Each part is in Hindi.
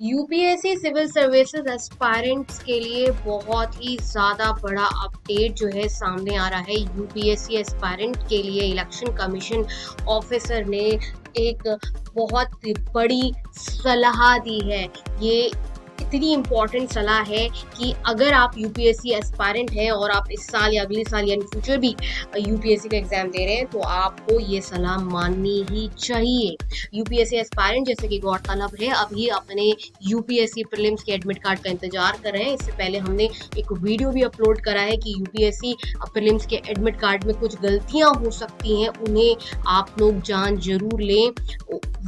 यूपीएससी सिविल सर्विसेज एस्पायरेंट्स के लिए बहुत ही ज़्यादा बड़ा अपडेट जो है सामने आ रहा है। यूपीएससी एस्पायरेंट के लिए इलेक्शन कमीशन ऑफिसर ने एक बहुत बड़ी सलाह दी है। ये इतनी इम्पोर्टेंट सलाह है कि अगर आप यूपीएससी एस्पायरेंट हैं और आप इस साल या अगले साल या इन फ्यूचर भी यूपीएससी का एग्जाम दे रहे हैं तो आपको ये सलाह माननी ही चाहिए। यूपीएससी एस्पायरेंट जैसे कि गौरतलब है अभी अपने यूपीएससी प्रीलिम्स के एडमिट कार्ड का इंतजार कर रहे हैं। इससे पहले हमने एक वीडियो भी अपलोड करा है कि यूपीएससी प्रीलिम्स के एडमिट कार्ड में कुछ गलतियां हो सकती हैं, उन्हें आप लोग जान जरूर लें।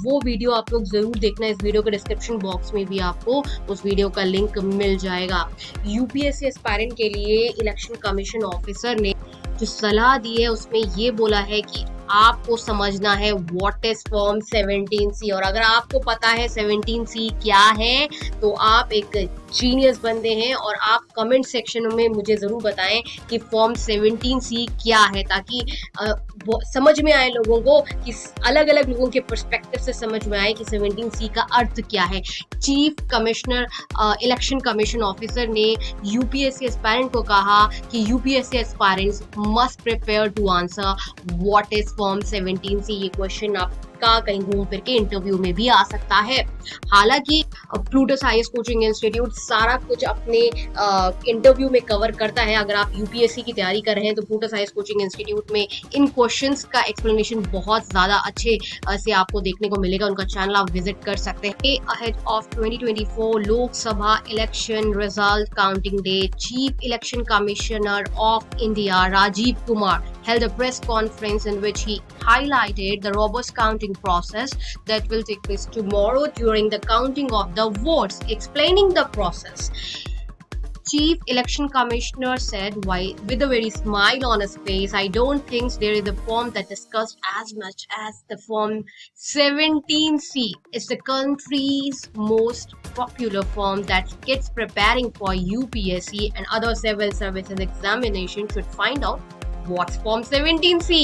वो वीडियो आप लोग जरूर देखना। इस वीडियो के डिस्क्रिप्शन बॉक्स में भी आपको उस वीडियो का लिंक मिल जाएगा। यूपीएससी एस्पायरेंट के लिए इलेक्शन कमीशन ऑफिसर ने जो सलाह दी है उसमें ये बोला है कि आपको समझना है व्हाट इज फॉर्म 17C, और अगर आपको पता है 17C क्या है तो आप एक जीनियस बंदे हैं। और आप कमेंट सेक्शन में मुझे जरूर बताएं कि फॉर्म 17C क्या है, ताकि समझ में आए लोगों को, कि अलग अलग लोगों के पर्सपेक्टिव से समझ में आए कि 17C का अर्थ क्या है। Chief commissioner election commission officer ने यूपीएससी एस्पायरेंट को कहा कि UPSC aspirants must prepare to answer what is form 17C। ये क्वेश्चन आपका कहीं घूम फिर के इंटरव्यू में भी आ सकता है। हालांकि प्लूटस आईएएस कोचिंग इंस्टीट्यूट सारा कुछ अपने इंटरव्यू में कवर करता है। अगर आप यूपीएससी की तैयारी कर रहे हैं तो प्लूटस आईएएस कोचिंग इंस्टीट्यूट में इन क्वेश्चंस का एक्सप्लेनेशन बहुत ज्यादा अच्छे से आपको देखने को मिलेगा। उनका चैनल आप विजिट कर सकते हैं। Ahead of 2024 Lok Sabha election result counting day, chief election commissioner of India Rajiv Kumar held a press conference in which he highlighted the robust counting process that will take place tomorrow during the counting of the votes. Explaining the process, Chief Election Commissioner said, why, with a very smile on his face, I don't think there is a form that discussed as much as the form 17C. It's the country's most popular form that kids preparing for UPSC and other civil services examination should find out what's form 17C.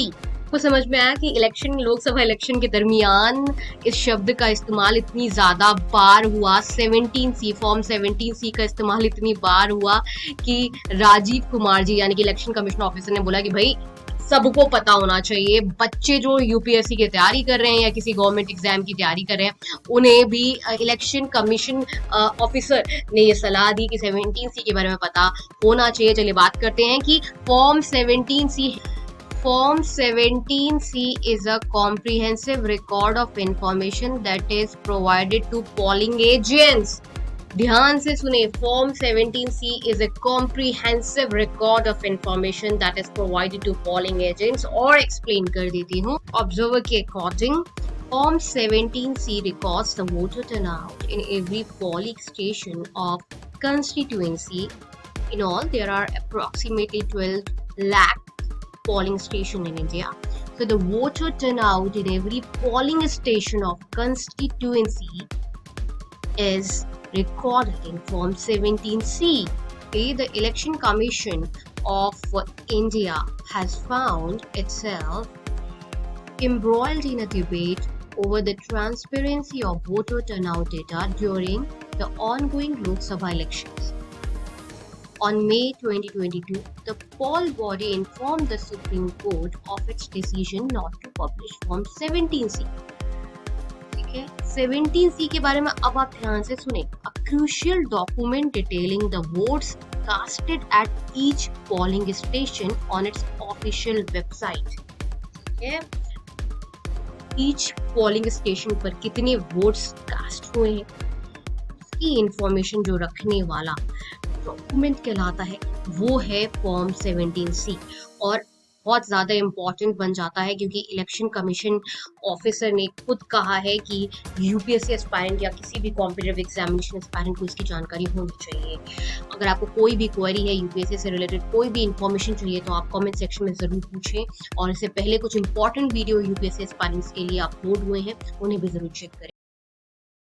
को समझ में आया कि लोकसभा इलेक्शन के दरमियान इस शब्द का इस्तेमाल इतनी ज्यादा बार हुआ। 17C, फॉर्म 17C का इस्तेमाल इतनी बार हुआ कि राजीव कुमार जी यानी कि इलेक्शन कमीशन ऑफिसर ने बोला कि भाई सबको पता होना चाहिए। बच्चे जो यूपीएससी की तैयारी कर रहे हैं या किसी गवर्नमेंट एग्जाम की तैयारी कर रहे हैं उन्हें भी इलेक्शन कमीशन ऑफिसर ने ये सलाह दी कि 17C के बारे में पता होना चाहिए। चलिए बात करते हैं कि form 17C। Form 17C is a comprehensive record of information that is provided to polling agents. ध्यान से सुने, form 17C is a comprehensive record of information that is provided to polling agents। और explain कर देती हूँ। Observer के according, Form 17C records the voter turnout in every polling station of constituency. In all, there are approximately 12 lakh polling station in India. So the voter turnout in every polling station of constituency is recorded in Form 17C. Okay, the Election Commission of India has found itself embroiled in a debate over the transparency of voter turnout data during the ongoing Lok Sabha elections. On May 2022, the poll body informed the Supreme Court of its decision not to publish Form 17C. ठीक है, 17C के बारे में अब आप ध्यान से सुने। A crucial document detailing the votes casted at each polling station on its official website. ठीक है, each polling station पर कितने votes cast हुए हैं उसकी इंफॉर्मेशन जो रखने वाला डॉक्यूमेंट कहलाता है वो है फॉर्म 17C। और बहुत ज्यादा इम्पोर्टेंट बन जाता है क्योंकि इलेक्शन कमीशन ऑफिसर ने खुद कहा है कि यूपीएससी एस्पायरेंट या किसी भी कॉम्पिटिटिव एग्जामिनेशन एस्पायरेंट को इसकी जानकारी होनी चाहिए। अगर आपको कोई भी क्वेरी है यूपीएससी से रिलेटेड, कोई भी इंफॉर्मेशन चाहिए तो आप कमेंट सेक्शन में जरूर पूछें। और इससे पहले कुछ इंपॉर्टेंट वीडियो यूपीएससी एस्पायरेंट्स के लिए अपलोड हुए हैं, उन्हें भी जरूर चेक करें।